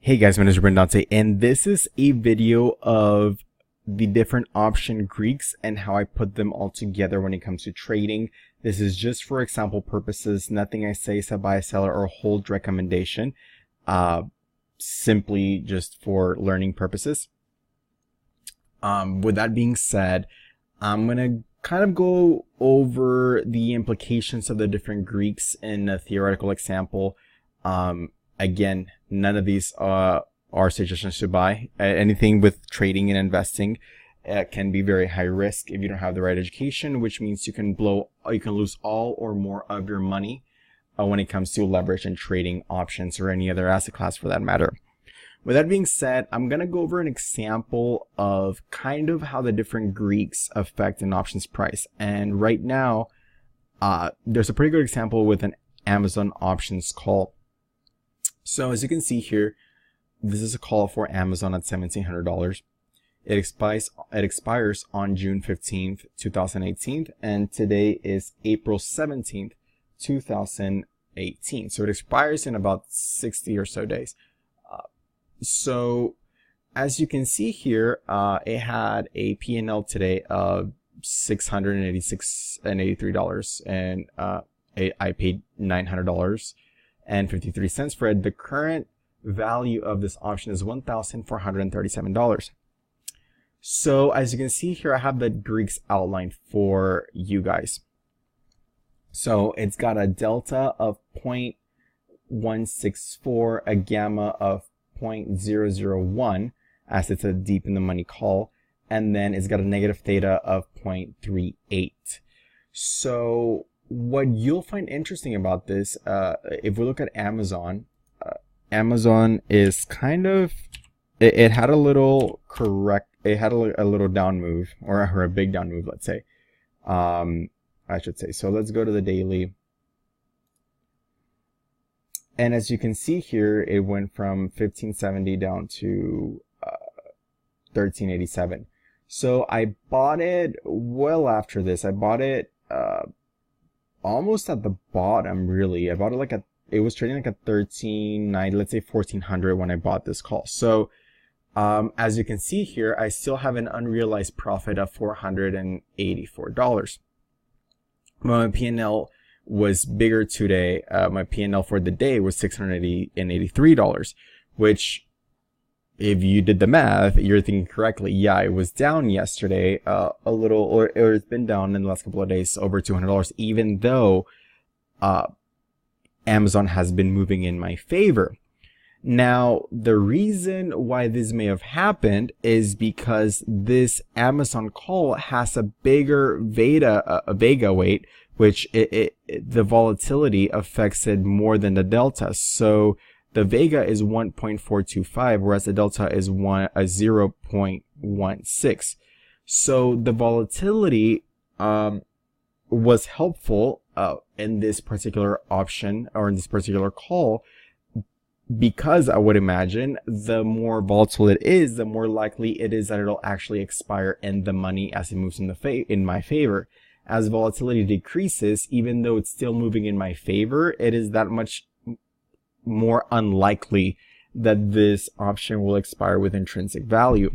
Hey guys, my name is Ruben Dante, and this is a video of the different option Greeks and how I put them all together when it comes to trading. This is just for example purposes. Nothing I say is a buy, seller, or hold recommendation. Simply just for learning purposes. With that being said, I'm gonna kind of go over the implications of the different Greeks in a theoretical example. Again, none of these are suggestions to buy. Anything with trading and investing can be very high risk if you don't have the right education, which means you can lose all or more of your money when it comes to leverage and trading options or any other asset class for that matter. With that being said, I'm going to go over an example of kind of how the different Greeks affect an options price. And right now, there's a pretty good example with an Amazon options call. So as you can see here, this is a call for Amazon at $1,700. It expires on June 15th, 2018, and today is April 17th, 2018. So it expires in about 60 or so days. So as you can see here, it had a P&L today of $686.83, and I paid $900.53 for it. The current value of this option is $1,437. So as you can see here, I have the Greeks outlined for you guys. So it's got a delta of 0.164, a gamma of 0.001, as it's a deep in the money call, and then it's got a negative theta of 0.38. So what you'll find interesting about this, if we look at Amazon, Amazon is kind of, it had a little a little down move, or a big down move, let's say, I should say. So let's go to the daily. And as you can see here, it went from 1570 down to 1387. So I bought it well after this. I bought it almost at the bottom, really. I bought it it was trading like at 1390, let's say 1400 when I bought this call. So as you can see here, I still have an unrealized profit of $484. My P&L was bigger today. My P&L for the day was $683, which, if you did the math, you're thinking correctly. Yeah, it was down yesterday a little, or it's been down in the last couple of days over $200, even though Amazon has been moving in my favor. Now, the reason why this may have happened is because this Amazon call has a bigger Vega weight, which the volatility affects it more than the delta. So the Vega is 1.425, whereas the delta is 0.16. So the volatility was helpful in this particular option, or in this particular call, because I would imagine the more volatile it is, the more likely it is that it'll actually expire in the money as it moves in my favor. As volatility decreases, even though it's still moving in my favor, it is that much more unlikely that this option will expire with intrinsic value.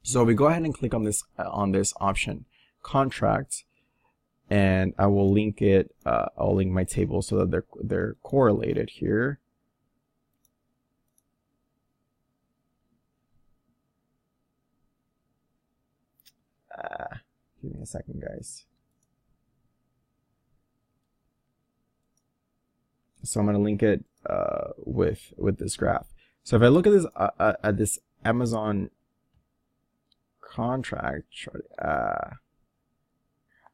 So we go ahead and click on this option contract, and I will link it. I'll link my table so that they're correlated here. Give me a second, guys. So I'm going to link it with this graph. So if I look at this Amazon contract chart,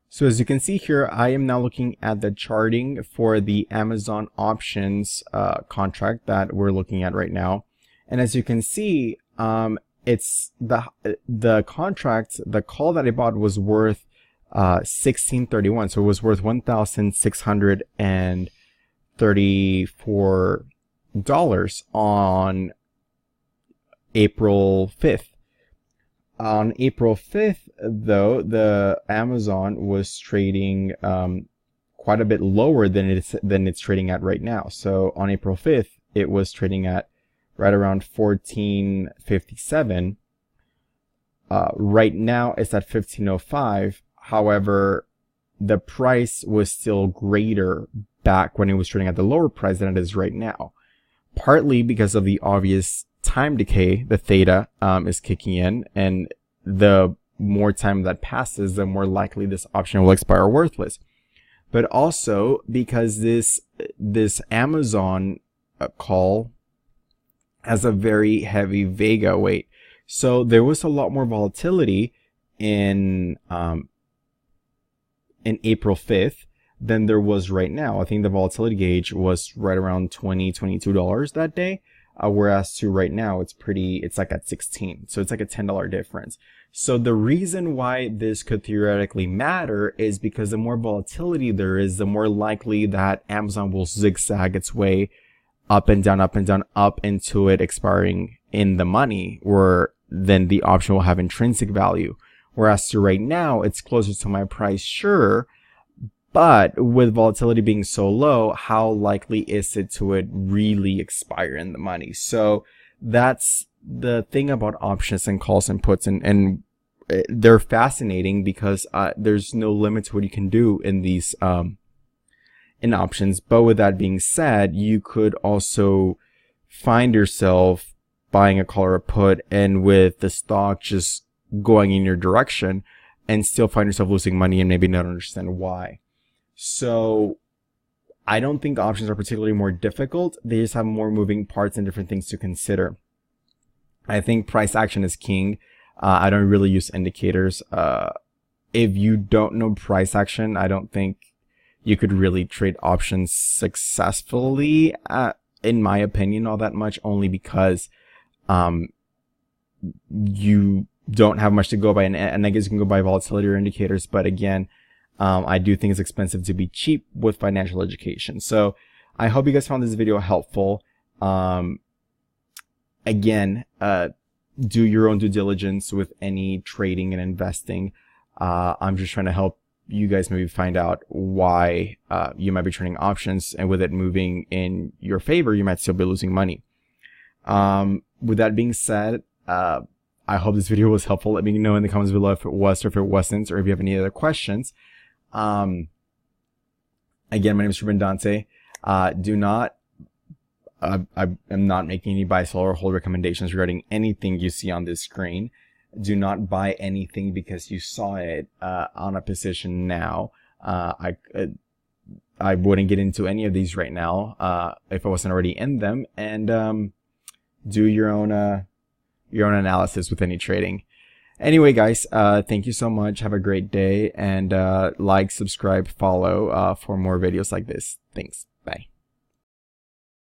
so as you can see here, I am now looking at the charting for the Amazon options contract that we're looking at right now. And as you can see, it's the contract, the call that I bought was worth $16.31, so it was worth $1,634 on April 5th. On April 5th, though, the Amazon was trading quite a bit lower than it's trading at right now. So on April 5th, it was trading at right around 1457. Right now it's at 1505. However, the price was still greater back when it was trading at the lower price than it is right now. Partly because of the obvious time decay, the theta is kicking in, and the more time that passes, the more likely this option will expire worthless. But also because this Amazon call has a very heavy Vega weight. So there was a lot more volatility in April 5th than there was right now. I think the volatility gauge was right around $20, $22 that day. Whereas to right now, it's like at 16. So it's like a $10 difference. So the reason why this could theoretically matter is because the more volatility there is, the more likely that Amazon will zigzag its way up and down, up and down, up into it expiring in the money, where then the option will have intrinsic value. Whereas to right now, it's closer to my price, sure, but with volatility being so low, how likely is it to it really expire in the money? So that's the thing about options and calls and puts, and they're fascinating because there's no limit to what you can do in these in options. But with that being said, you could also find yourself buying a call or a put, and with the stock just going in your direction, and still find yourself losing money and maybe not understand why. So I don't think options are particularly more difficult. They just have more moving parts and different things to consider. I think price action is king. I don't really use indicators. If you don't know price action, I don't think you could really trade options successfully, in my opinion, all that much, only because you don't have much to go by, and I guess you can go by volatility or indicators, but again, I do think it's expensive to be cheap with financial education. So I hope you guys found this video helpful. Again, do your own due diligence with any trading and investing. I'm just trying to help you guys maybe find out why you might be trading options, and with it moving in your favor, you might still be losing money. With that being said, I hope this video was helpful. Let me know in the comments below if it was or if it wasn't, or if you have any other questions. Again, my name is Ruben Dante. I am not making any buy, sell, or hold recommendations regarding anything you see on this screen. Do not buy anything because you saw it on a position now. I wouldn't get into any of these right now if I wasn't already in them. And do your own analysis with any trading. Anyway, guys, thank you so much. Have a great day, and like, subscribe, follow for more videos like this. Thanks. Bye.